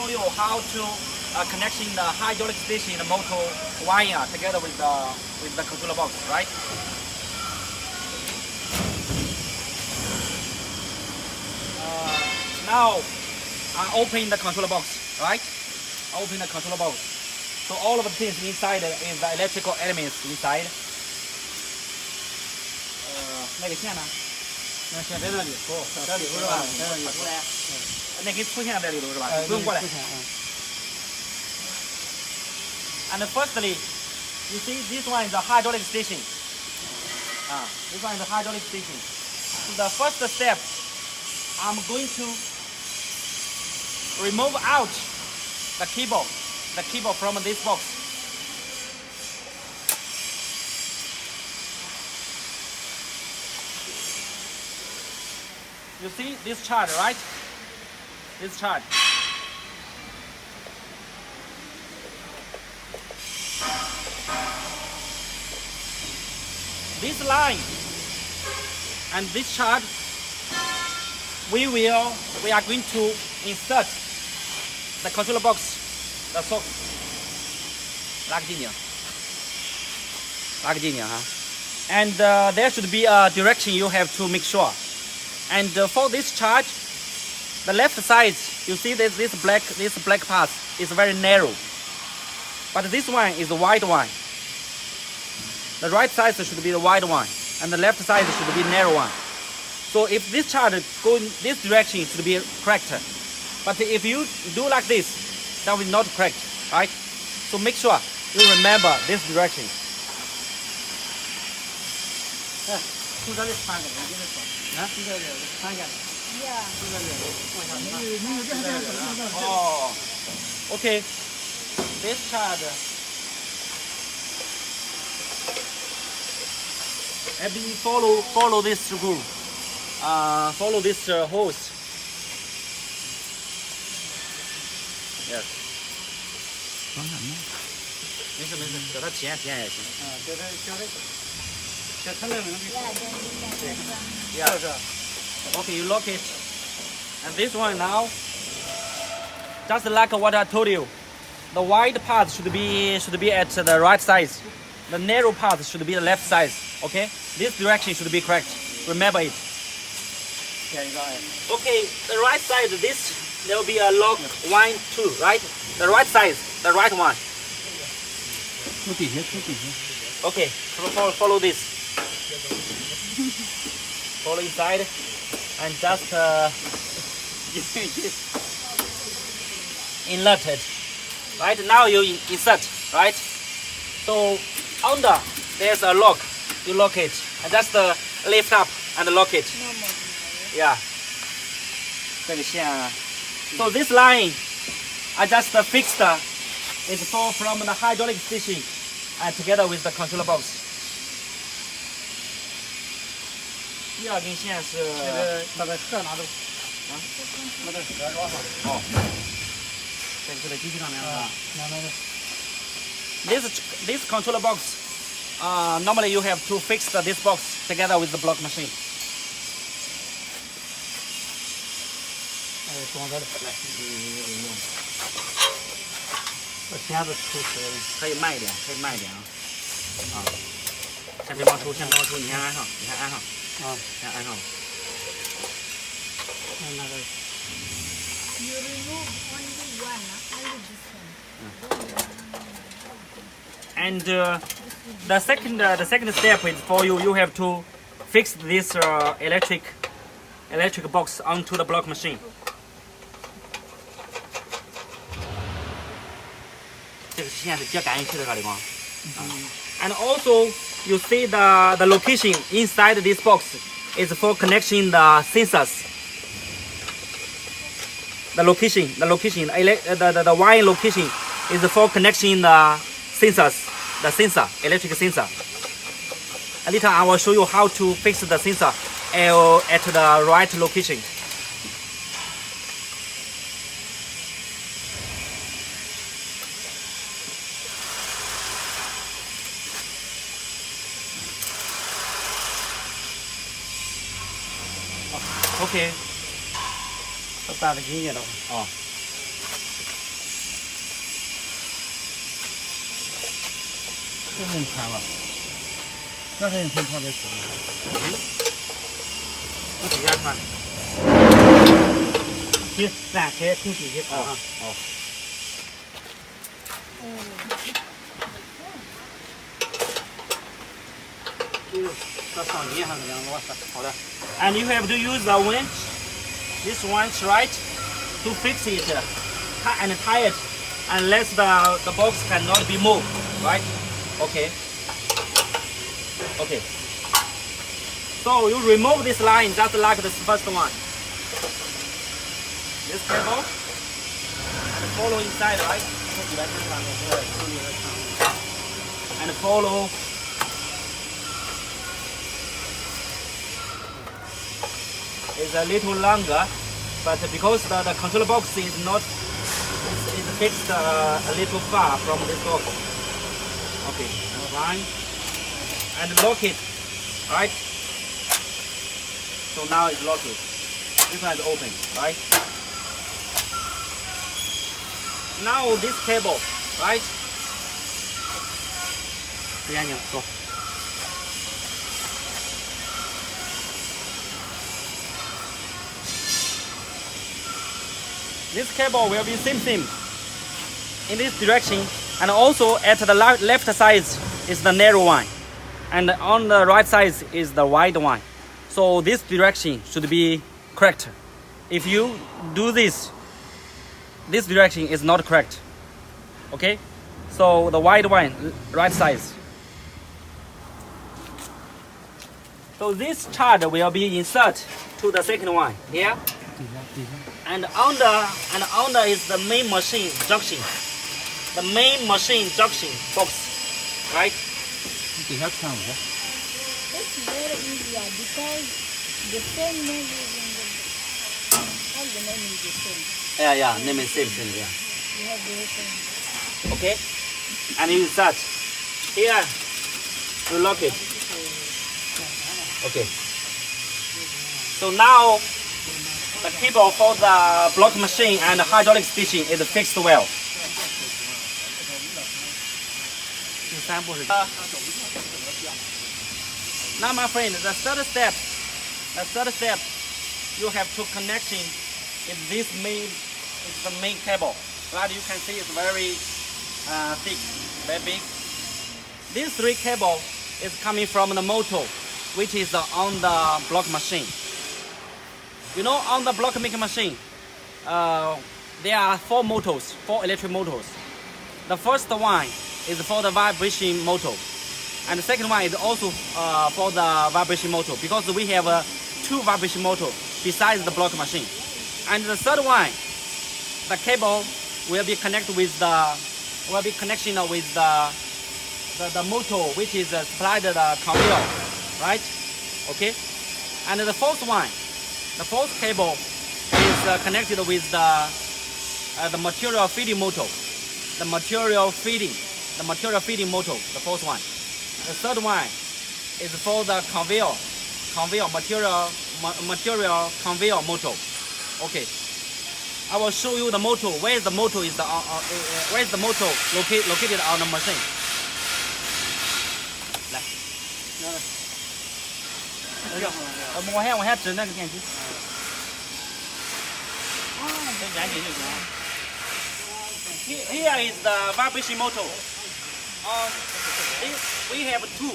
show you how to connecting the hydraulic station in the motor wire together with the controller box, right? Now I open the controller box, right? Open the controller box. So all of the things inside is the electrical elements inside. 那个线呢？那线在那里，在里头是吧？在那里出来。那给出现在里头是吧？不用过来。And firstly, you see this one is a hydraulic station. This one is a hydraulic station. So the first step, I'm going to remove out the cable from this box. You see this chart, right? This chart. This line and this chart, we are going to insert the controller box, the socket. 拉个进去，拉个进去哈。And there should be a direction you have to make sure. And for this chart, the left side, you see this black part is very narrow. But this one is the wide one. The right side should be the wide one, and the left side should be narrow one. So if this chart go in this direction, it should be correct. But if you do like this, that will not correct, right? So make sure you remember this direction. 从这里穿过来，你跟他说，从这里穿下来。从这里往下穿。Oh, okay. This chart. Maybe follow this rule. Follow this hose. Yes. 没事，叫他体验也行。叫他那个。Yeah. Okay, you lock it. And this one now, just like what I told you, the wide part should be at the right size. The narrow part should be the left side. Okay, this direction should be correct. Remember it. Okay, the right side. There will be a lock 1, 2, right? The right side, the right one. Okay, follow this. Follow inside, and just insert it. Right now you insert, right? So under there's a lock. You lock it and just lift up and lock it. Yeah. So this line I just fixed. It's from the hydraulic station and together with the controller box. 第二根线是那个盒拿走。那个盒装上。哦。在机器上面是吧？This controller box, normally you have to fix this box together with the block machine. 装这里来，这钳子出水了。可以慢一点啊。先别往出，你先按上，按上。先按上。那个。You remove only one, only this one. And the second step is for you. You have to fix this electric box onto the block machine. 这个线是接感应器的这里吗？And also you see the location inside this box is for connecting the sensors. The wire location is for connecting the sensors, electric sensor. Later I will show you how to fix the sensor at the right location. Okay. 打得紧些了。哦。这很宽吧？那很宽的是。我底下穿。行，咱开空气去啊。哦。这上泥还是两螺丝。好的。And you have to use the winch, this winch, right, to fix it, and tie it, unless the box cannot be moved, right? Okay. Okay. So you remove this line just like the first one. This cable and follow inside, right? And follow. It's a little longer, but because the controller box is not is fixed a little far from this box. Okay, fine. And lock it, right? So now it's locked. This one is open, right? Now this cable, right? 闭眼睛，走。This cable will be same in this direction, and also at the left side is the narrow one, and on the right side is the wide one. So this direction should be correct. If you do this direction is not correct. Okay, so the wide one, right side. So this chart will be insert to the second one here. And under is the main machine junction. The main machine junction box, right? It's very easier because the same name is in the all the name is the same. Yeah, name is same thing, yeah. You have the same. Okay? And you insert here, you lock it. Okay. So now the cable for the block machine and the hydraulic stitching is fixed well. Now my friend, the third step, you have to connection is this the main cable. Right, you can see it's very thick, very big. These three cable is coming from the motor, which is on the block machine. You know, on the block making machine, there are four electric motors. The first one is for the vibration motor, and the second one is also for the vibration motor, because we have two vibration motor besides the block machine. And the third one, the cable will be connected with the motor, which is supplied the conveyor, right? Okay. And the fourth one. The fourth cable is connected with the material feeding motor. The material feeding motor, the fourth one. The third one is for the material conveyor motor. Okay. I will show you the motor. Where is the motor located on the machine? 来，往下指那个电机。 Here is the vibration motor. We have two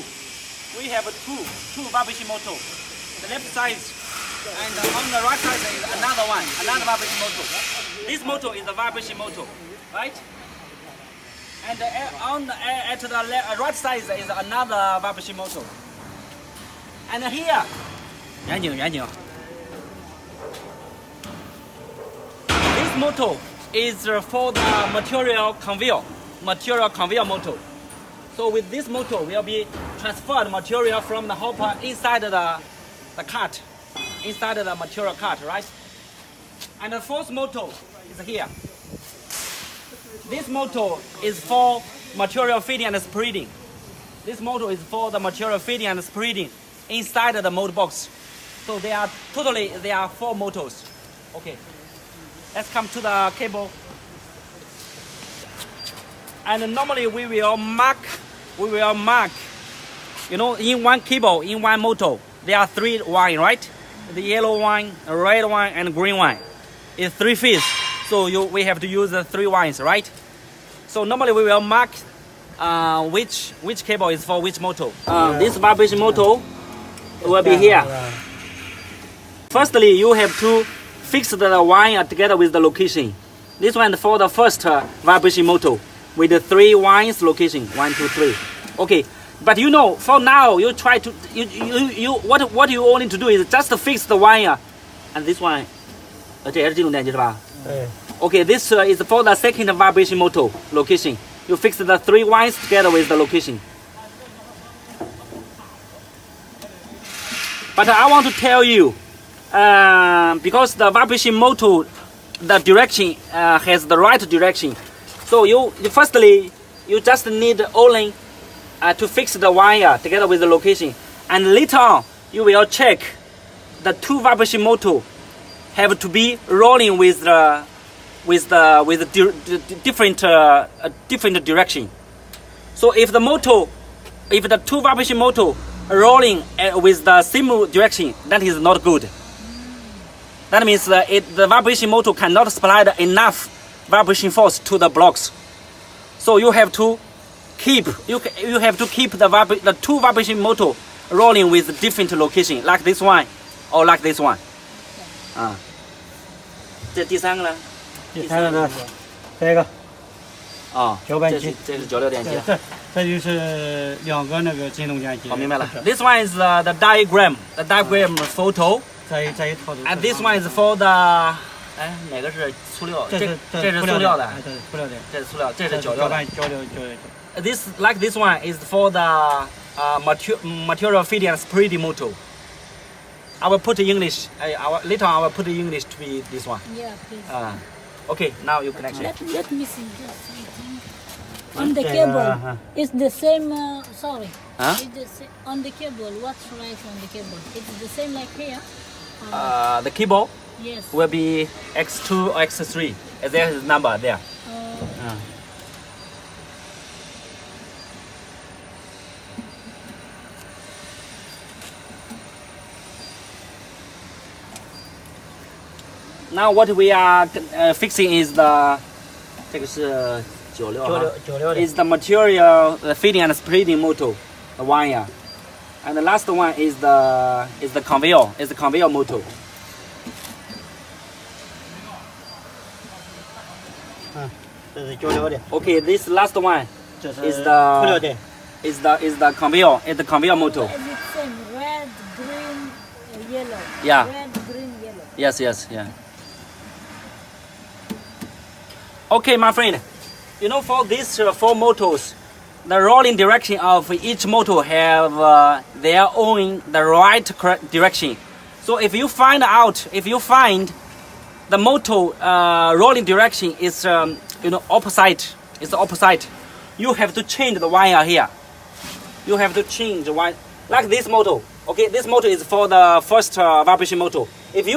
vibration motor. The left side and on the right side is another vibration motor. This motor is the vibration motor, right? And at the right side is another vibration motor. And here, 严谨。 This motor is for the material conveyor motor. So with this motor, will be transferred material from the hopper inside the cart, inside the material cart, right? And the fourth motor is here. This motor is for material feeding and spreading. This motor is for the material feeding and spreading inside the motor box. So there are four motors. Okay. Let's come to the cable. And normally we will mark we will mark, you know, in one cable, in one motor, there are 3 wine, right? The yellow wine, red wine, and green wine. It's 3 phase, so we have to use the 3 wines, right? So normally we will mark which cable is for which motor. This vibration motor will be here. Firstly, you have to fix the wire together with the location. This one for the first vibration motor with the 3 wires location, 1, 2, 3. Okay, but you know, for now you try to what you all need to do is just fix the wire, and this one. Okay, this is for the second vibration motor location. You fix the 3 wires together with the location. But I want to tell you, because the vibration motor, the direction has the right direction. So you firstly you just need only to fix the wire together with the location, and later on you will check the 2 vibration motor have to be rolling with the different direction. So if the 2 vibration motor rolling with the same direction, that is not good. That means the vibration motor cannot supply enough vibration force to the blocks. So you have to keep the 2 vibration motor rolling with different location, like this one or like this one. 这第3个呢？第3个呢？这个。搅拌机。这是搅流电机。这就是2个那个振动间机。我明白了。This one is the diagram photo. 这一套的。And this one is for the 哪个是塑料？这是塑料的。对，塑料的。这是塑料，这是搅流的。搅流。This one is for the material feeding and spreading motor. I will put English. Later I will put English to be this one. Yeah, please. Okay, now you connection. Let me see this. On the cable, it's the same. Sorry. Huh? It's the same, on the cable. What's right on the cable? It's the same like here. The cable Yes. will be X2 or X3. There is number there. Now what we are fixing is the 这个是96哈 is the material feeding and spreading motor, the wire, and the last one is the conveyor motor. Okay, this last one is the conveyor motor. Is it same? Red, green, yellow. Yeah. Red, green, yellow. Yes, yeah. Okay, my friend, you know, for these 4 motors, the rolling direction of each motor have their own the right direction. So if you find the motor rolling direction is opposite, you have to change the wire here. You have to change the wire like this motor. Okay, this motor is for the first vibration motor. If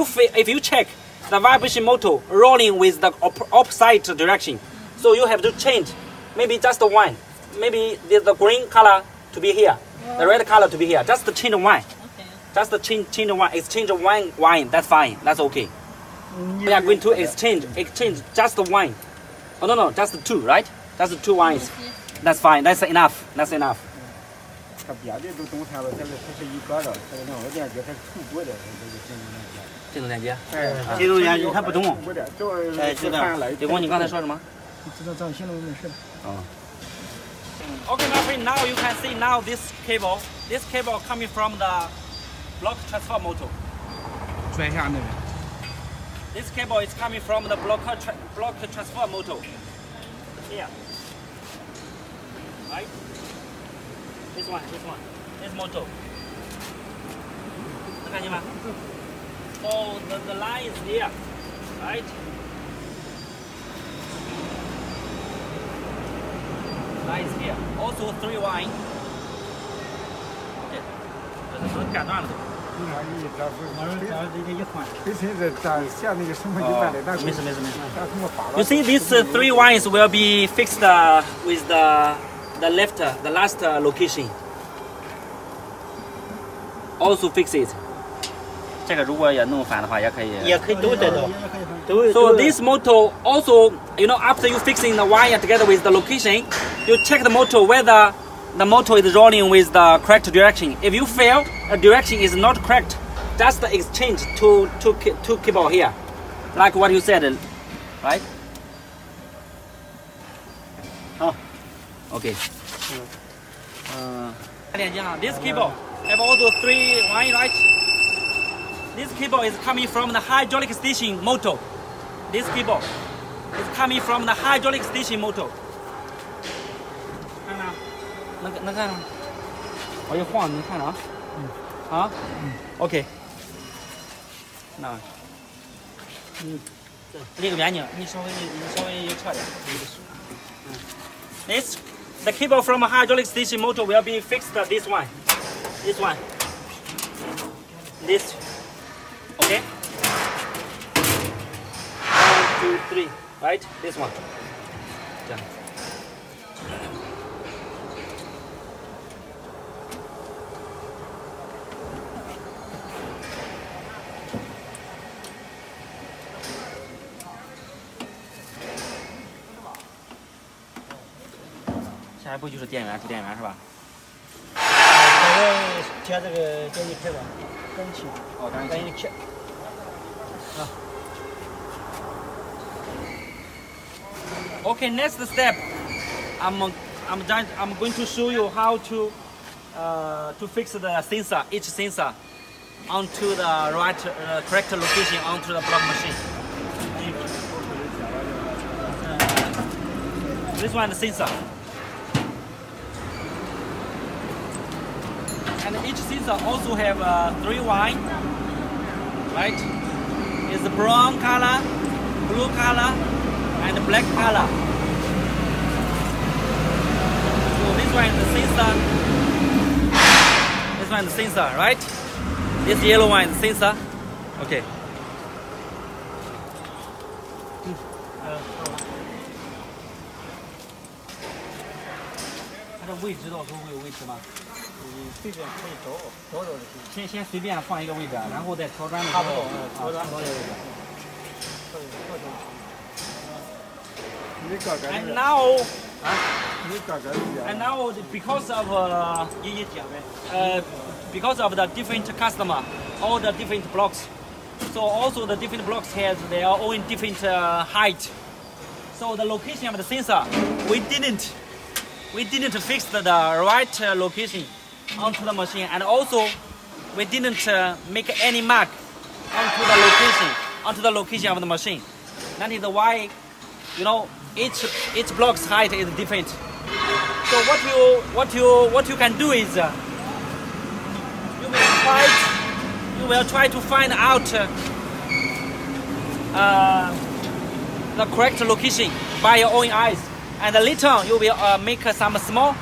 you check the vibration motor rolling with the opposite direction, so you have to change maybe just one, maybe the green color to be here, the red color to be here, just change one. Okay. Just change one, exchange one wine, that's fine, that's okay. We are going to exchange just one. Oh no, just 2, right? Just 2 wines. That's fine, that's enough. 它别的都动弹了，它是一个的，它那个电机它是出国的，振动电机。振动电机它不动。是的。刘工，你刚才说什么？知道这样行了，没事。Okay, my friend, now you can see now this cable coming from the block transfer motor. 转下那个。This cable is coming from the block transfer motor. Here. Right? This motor. 能看见吗？ So the line is here, right? Line is here. Also 3 wine. 这是感断了。有啥意思？这一换，本身这像那个什么一般的，但是没事。You see, these 3 wines will be fixed with the the left, the last location. Also fix it. 这个如果要弄反的话，也可以。也可以都在这，都。 So this motor also, you know, after you fixing the wire together with the location, you check the motor whether the motor is rolling with the correct direction. If you feel the direction is not correct, just exchange two cable here, like what you said, right? 好 Okay. This cable have also 3 wire, right? This cable is coming from the hydraulic station motor. This cable is coming from the hydraulic station motor. 看到？能看吗？我一晃能看到啊？啊？OK。那，这个圆钮你稍微翘点。This the cable from a hydraulic station motor will be fixed this one. This one. This. Okay. 1, 2, 3. Right? This one. 这样。下一步就是电源，主电源是吧？贴这个电力配吧，电器。哦，电力器。啊。Okay, next step, I'm going to show you how to fix the sensor, each sensor, onto the right correct location onto the block machine. This one is the sensor. And each sensor also have 3 wire, right? It's the brown color, blue color, and black color. So this one is the sensor. This one is the sensor, right? This yellow one is the sensor. Okay. 它的位置到时候会有位置吗？随便可以找就行。先随便放一个位置，然后再调转的时候，调转这个位置。 And now, because of the different customer, all the different blocks, so also the different blocks has their own different height. So the location of the sensor, we didn't fix the right location onto the machine, and also we didn't make any mark onto the location of the machine. That is why, you know, each block's height is different. So what you can do is you will try to find out the correct location by your own eyes, and later on you will make some small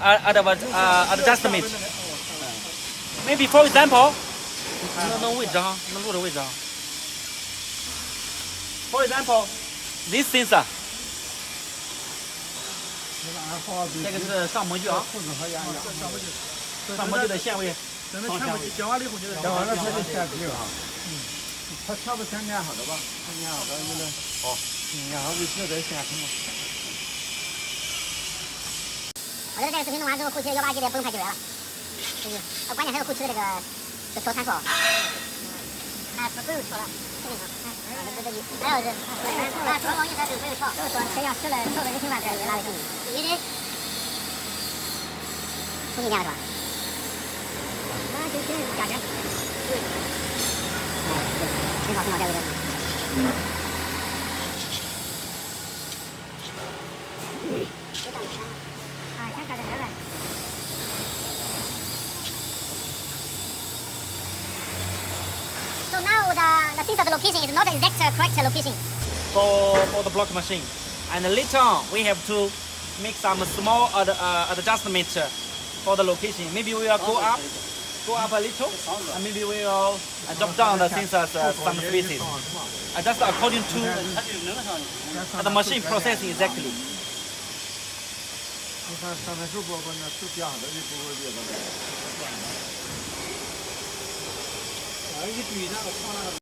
adjustment. Maybe for example, for example, this sensor. 这个是上模具啊，上模具的线位。等它全部讲完了以后，就是讲完了它就线皮了哈。它全部先粘好的吧？粘好的就是好，粘好就接着线什么。我觉得这个视频弄完之后，后期的189的不用派救援了。关键还有后期的这个调参数。不用调了。 还有是，双方一台就不用调，就是说谁要吃了调的1千万，这也拉得进去。一人，充电是吧？那就先加钱。对。很好，这个。啊，先加点钱来。 So now the sensor location is not the exact correct location. For the block machine, and later on we have to make some small adjustment for the location. Maybe we will go up a little, and maybe we will drop down the sensors some spaces. Just according to the machine processing exactly. 你看上面手包包那手夹的，你包包别的。一堆那个放那个。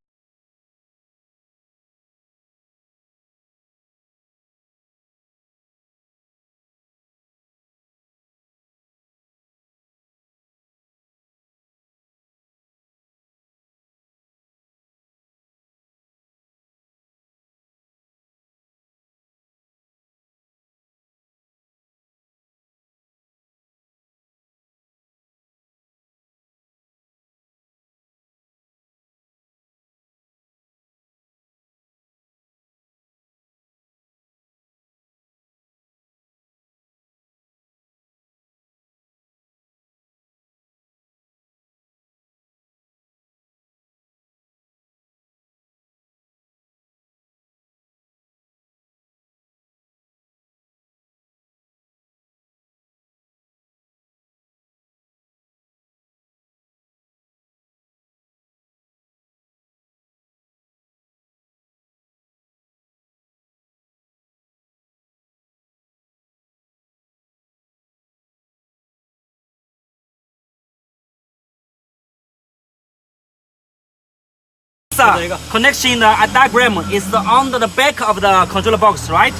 Connection diagram is on the back of the controller box, right?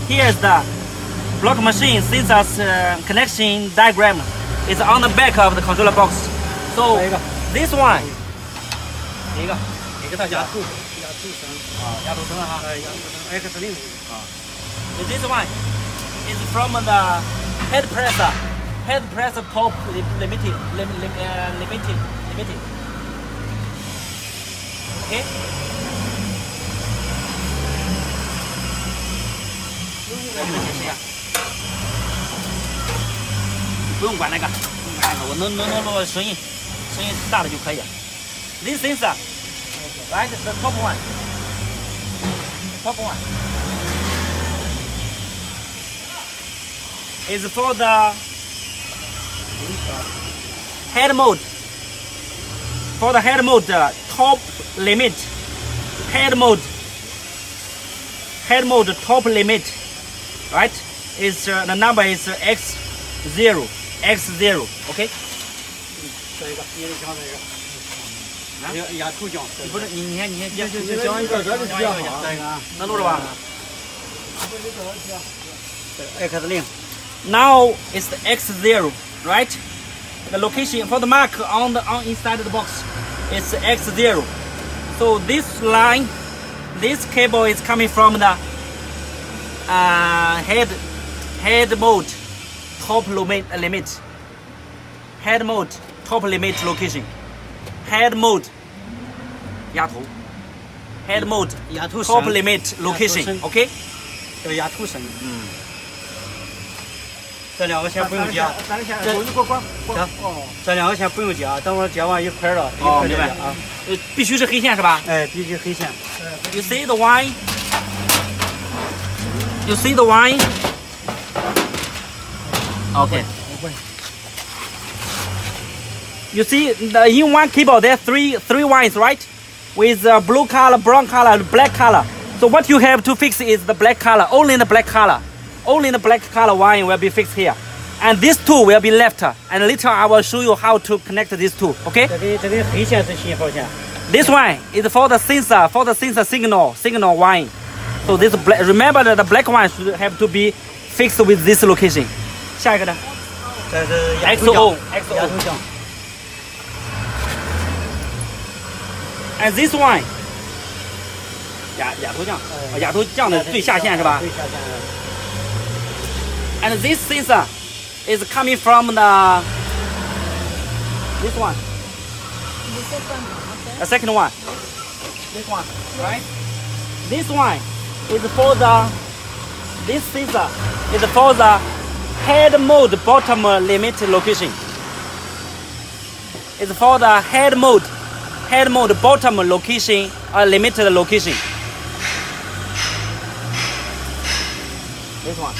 Here's the block machine sensors connection diagram is on the back of the controller box. So this one, 给它压头绳压头绳哈，X 零this one is from the head press top limited. Okay. 不用管那个，我弄声音大的就可以了。This sensor, right? The top one, is for the head mode. For the head mode, top limit, head mode top limit, right? Is the number is X0, okay? 这个，你得讲这个，压头浆。不是你讲一个，这里讲啊，能录着吧？ X 零。 Now it's the X0, right? The location for the mark on inside the box is X0. So this line, this cable is coming from the head mode top limit. Head mode top limit location. Head mode 压头 Head mode 压头 top limit location. OK? 这个压头绳。这两个线不用加，这两个线不用加，等会儿接完一块了，一块明白啊。必须是黑线是吧？哎，必须黑线。You see the wine? You see the wine? Okay. You see in one cable there are three wines, right? With blue color, brown color, black color. So what you have to fix is the black color. Only the black color. Only the black color wine will be fixed here. And these two will be left. And later I will show you how to connect these two. Okay? 这个黑线是信号线。 This one is for the sensor signal wine. So this black, remember that the black one should have to be fixed with this location. 下一个呢？这是 XO 压头浆。 And this one 压头酱，压头酱的最下线是吧？最下线。 And this sensor is coming from the this one, the second one, this one, right? This one is for this sensor is for the head mode bottom limit location. It's for the head mode bottom location limited location. This one.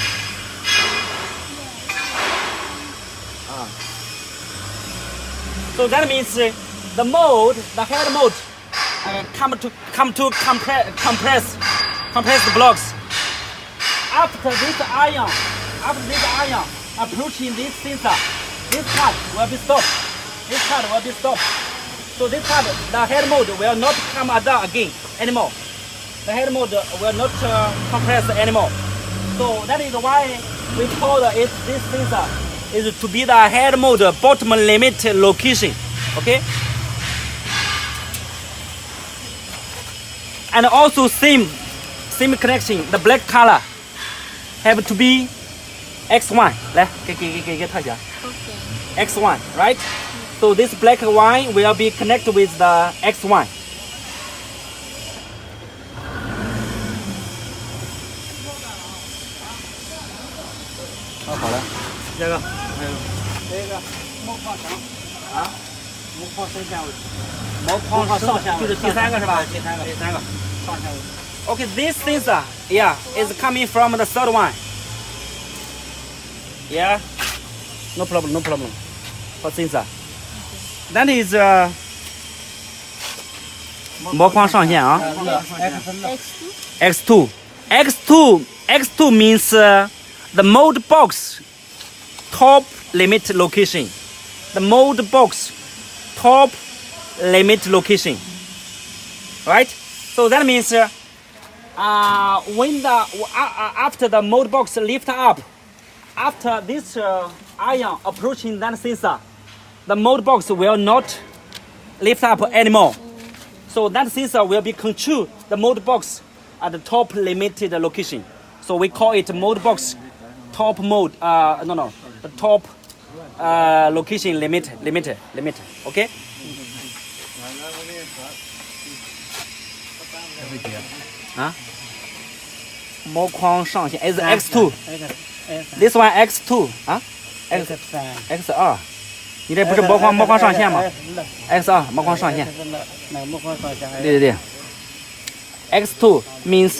So that means the head mode come to compress the blocks. After this iron approaching this sensor, this part will be stopped. This part will be stopped. So this part, the head mode will not come down again anymore. The head mode will not compress anymore. So that is why we call it this sensor is to be the head mode bottom limit location. Okay. And also same connection. The black color have to be X1. 来，给他讲。Okay. X1, right? So this black one will be connected with the X1. 好了，这个模框上啊，模框升线位，模框上线就是第三个是吧？第三个上线位。Okay, this sensor, yeah, is coming from the third one. Yeah, no problem. For sensor, that is 模框上线啊。X2. X2 means the mode box top limit location. The mode box top limit location. Right? So that means when after the mode box lift up, after this ion approaching that sensor, the mode box will not lift up anymore. So that sensor will be control the mode box at the top limited location. So we call it mode box top mode. The top location limit. Okay. 啊，模框上线 is X2. This one X2 啊 X2，你这不是模框上线吗 ？X2 模框上线。对。X2 means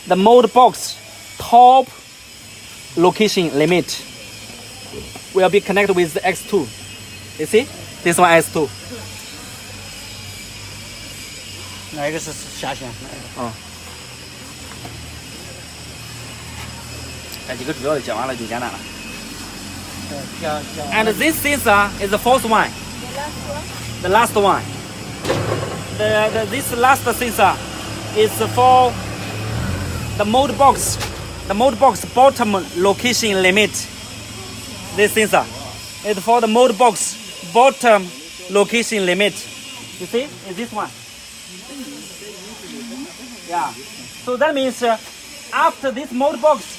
the mode box top location limit will be connected with the X2. You see? This one X2. 哪一个是下线？这几个主要的讲完了就简单了。And this sensor is the fourth one. The last one. This last sensor is for the mode box. The mode box bottom location limit. This sensor is for the mode box bottom location limit. You see? Is this one? Yeah. So that means after this mode box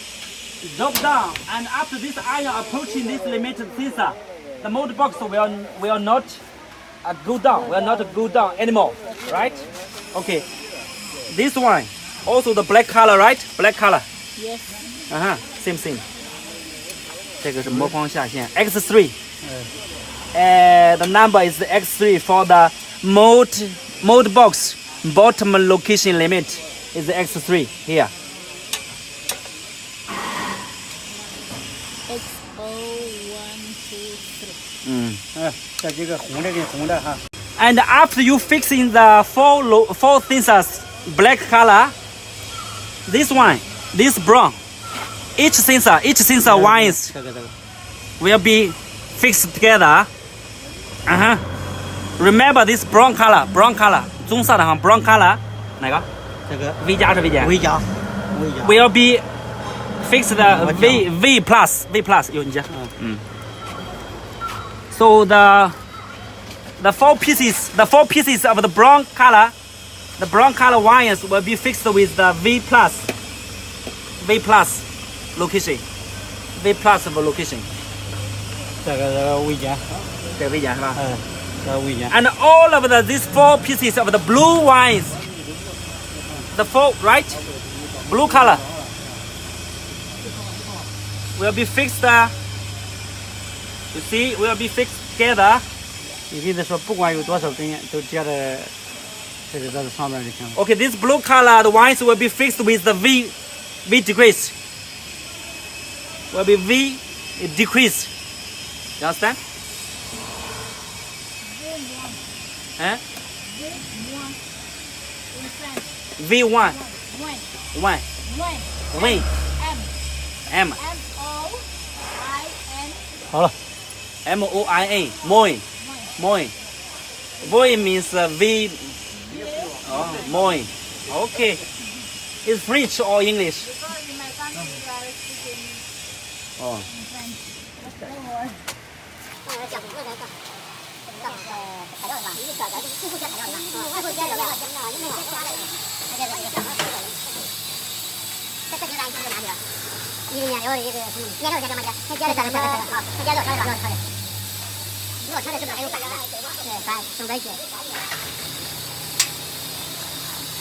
drop down and after this ion approaching this limited sensor, the mode box will not go down anymore, right? Okay. This one also the black color, right? Black color. Yes. Same. 这个是模框下线 X3. The number is X3 for the mode box bottom location limit is X3 here. X0123. 这几个红的跟红的哈。And after you fixing the four sensors black color, this brown, each sensor wires will be fixed together. Remember this brown color, 棕色的哈 brown color 哪个？这个 V 加是 V 减 微加 will be fixed the V plus 有你讲So the four pieces of the brown color wires will be fixed with the V plus location. V plus of location. 这个微加，这个 V 减是吧？这微加。 And all of these four pieces of the blue wires, the four right, blue color will be fixed. You see, will be fixed together. 你意思说不管有多少根都接在这个上面就行了。 Okay, this blue color, the wires will be fixed with the V degrees. Will be V decrease. You understand? V1. One. M. MOIN. 好了， MOIA, moi, moi. Moi means V. Oh, moi. Okay. Is French or English? Because in my country we are speaking Oh. French. No more.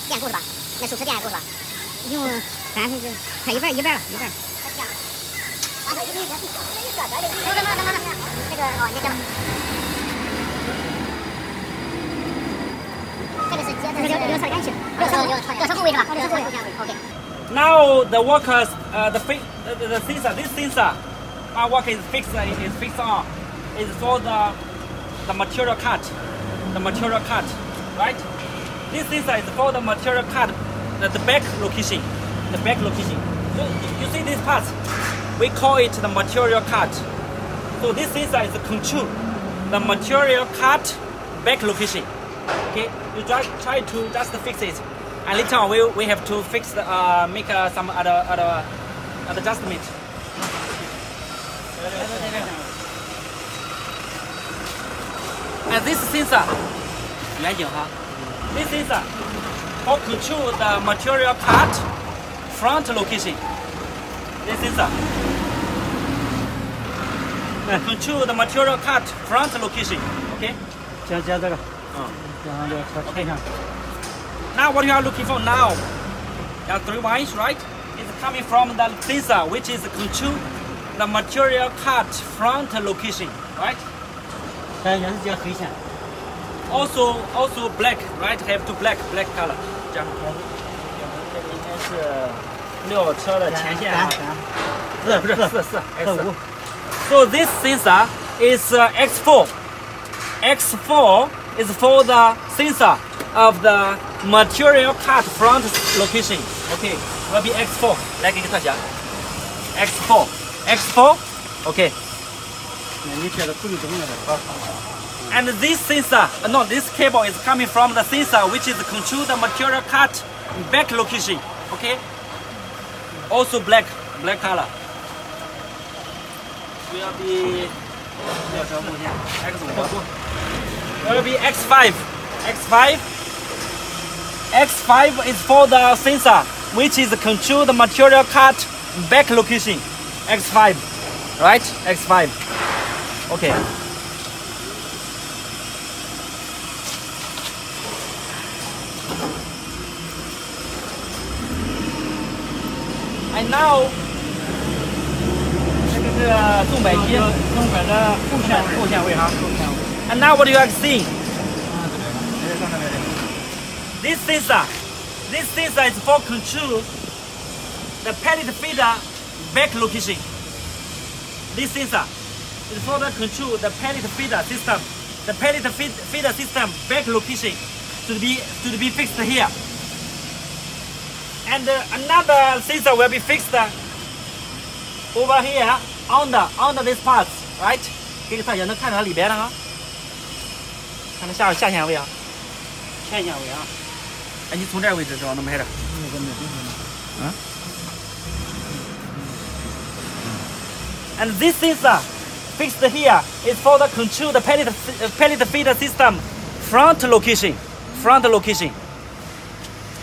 电够了吧？那手持电够了吧？用反正是快一半了。等等，这个哦，你讲。这个是接的6侧连续，6侧后位是吧？6侧后位 ，OK。 Now the workers, the sensor, this sensor, my work is fixed on, is for the material cut, right? This sensor is for the material cut, the back location. So you see this part, we call it the material cut. So this sensor is control the material cut back location. Okay, you try to just fix it. And later on, we have to fix make some other adjustment. And this sensor, this sensor for control the material cut front location. This sensor control the material cut front location. Okay. 接这个，让这个车开上。 Now what you are looking for now, there are 3 wires, right? It's coming from the sensor, which is control the material cut front location, right? 但也是接黑线。 Also black, right? Have to black color. 这样。这个应该是6车的前线啊。不是4。 So this sensor is X4. X4 is for the sensor of the material cut front location. Okay, will be X4. 来给你特写。X4. Okay. 你贴的处理中了。 And this sensor, no, this cable is coming from the sensor, which is control the material cut back location. Okay. Also black color. Will be Will be X5. X5 is for the sensor, which is control the material cut back location. X5, right? X5. Okay. And now, 这个是重摆机，中摆的后线位哈。 And now what you are seeing? This sensor is for control the pellet feeder back location. This sensor is for the control the pellet feeder system. The pellet feeder system back location to be fixed here. And another sensor will be fixed over here under this part, right? 这个大家能看到它里边了啊，看它下线位啊，前线位啊。哎，你从这位置找能拍的。嗯。And this sensor fixed here is for the control the pellet feeder system front location.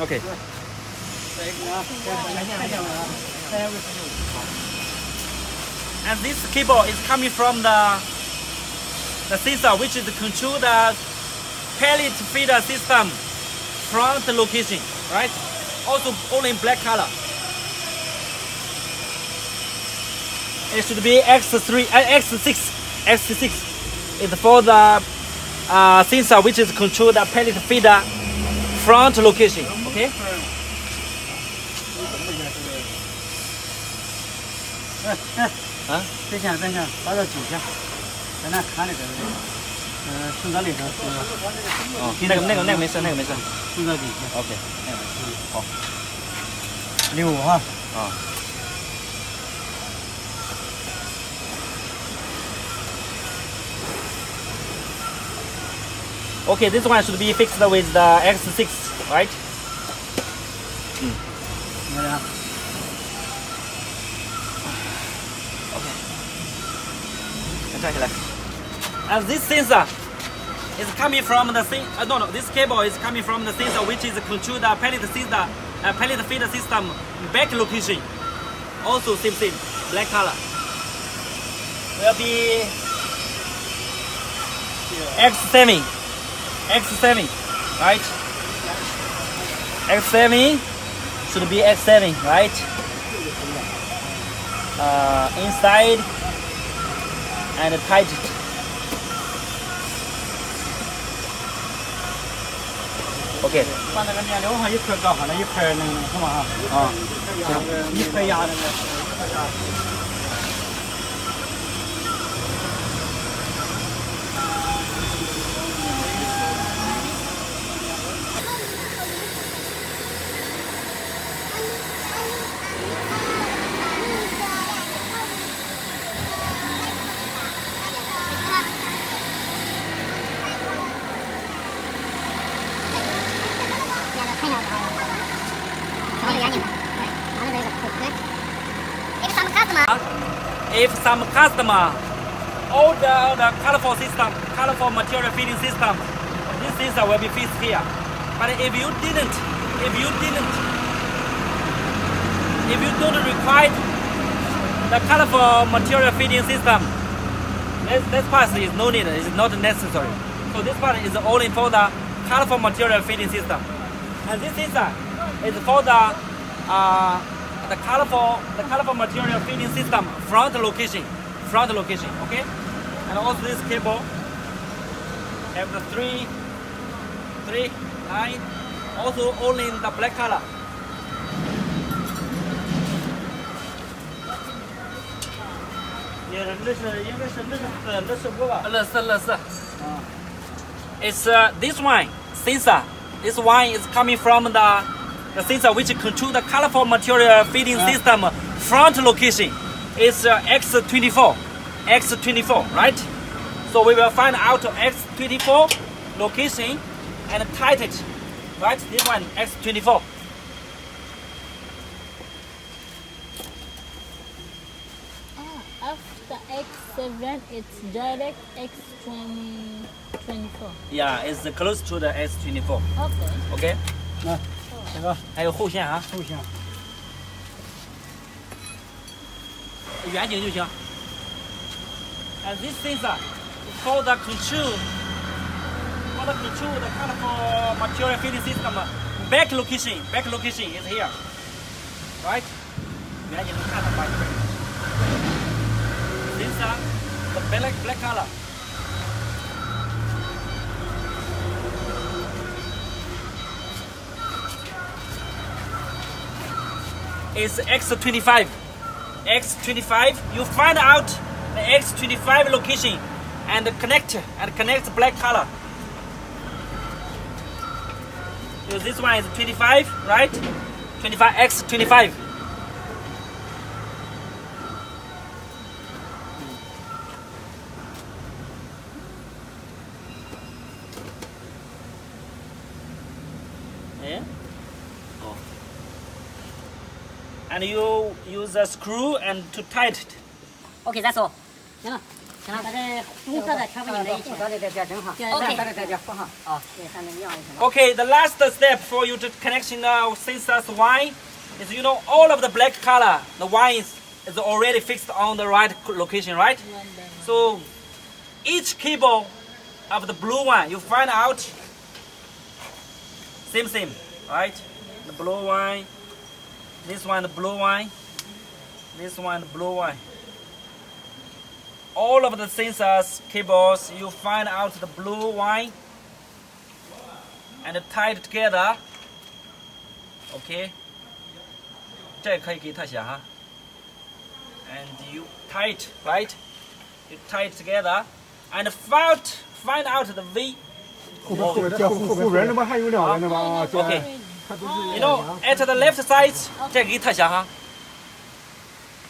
Okay. And this cable is coming from the sensor, which is control the pellet feeder system front location, right? Also all in black color. It should be X6 is for the sensor, which is control the pellet feeder front location. Okay. 啊，再线，把这9线，在那看那个，顺着那个是。哦，那个没事，顺着9线。 OK。好。 6哈。啊。Okay, this one should be fixed with the X6, right? 你看， And this sensor is coming from the this cable is coming from the sensor which is control the pellet feeder system back location. Also same black color. Will be X7, right? X7 should be X7, right? Inside and tight it. OK， 把那个面料上一块搞上来，一块那个什么哈？啊，一块压那个。If some customer order the colorful material feeding system, this sensor will be fixed here. But if you don't require the colorful material feeding system, this part is no need, it's not necessary. So this part is only for the colorful material feeding system. And this sensor is for the colorful material feeding system front location, okay? And also this cable have the three line, also only in the black color. It's this one sensor. This one is coming from the sensor which control the colorful material feeding system front location. It's X24, right? So we will find out X24 location and tight it, right? This one X24. After X7, it's direct X24. Yeah, it's close to the X24. Okay. Okay. 那这个还有后线啊，后线。远景就行。And this sensor for the control the colorful material feeding system back location is here, right? 远景能看到吧？Sensor the black color. Is X25. X25, you find out the X25 location and connect black color. So this one is 25, right? 25 X25. Yeah. Oh. And you use a screw and to tight it. OK， that's all。行了，行了，把这红色的全部拧在一起。对，正好。对，放好。啊，对，像那个样就行了。Okay, the last step for you to connection sensors wire is all of the black color, the wire is already fixed on the right location, right? So each cable of the blue one, you find out same, right? The blue one, this one, the blue one, this one, the blue one. All of the sensors cables, you find out the blue one and tie it together. Okay. 这可以给特写哈。And you tie it, right? You tie it together and find out the V. 后边那边还有两个那吧Okay. At the left side, 这个给特写哈。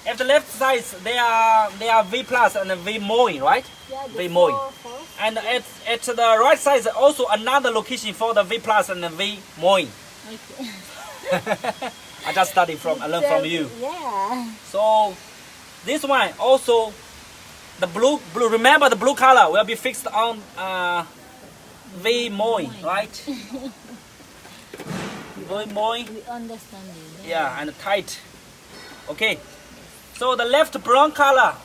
At the left side, they are V plus and V Moin, right? Yeah, the V Moin. four. And at the right side, also another location for the V plus and the V Moin. Okay. I just studied I learned from you. Yeah. So this one also, the blue. Remember the blue color will be fixed on V Moin, right? V Moin. We understand it. Yeah, and tight. Okay. So the left brown color,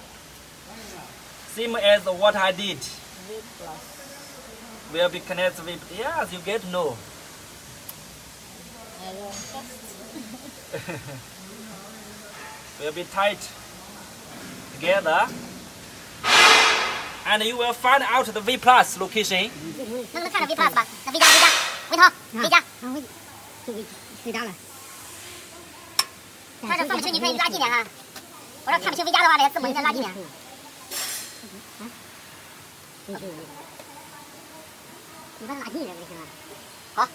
same as what I did. V plus. Will be connected with. Yes, you get to know. I learn fast. Will be tight together, and you will find out the V plus location. 能不能看着 V plus 吧？那 V 加 V 加 V 头 V 加，这张了。他这分不清，你可以拉近点哈。我说看不清 V 加的话，这些字母你再拉近点。你把它拉近一点就行了。好，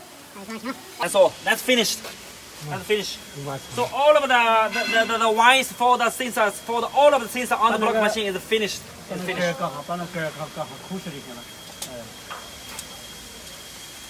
行。 That's all. That's finished. That's finished. So all of the wines for the sensors, all of the sensors on the block machine is finished. Is 根儿 finished. 搞好，把那根儿搞好，抠出就行了。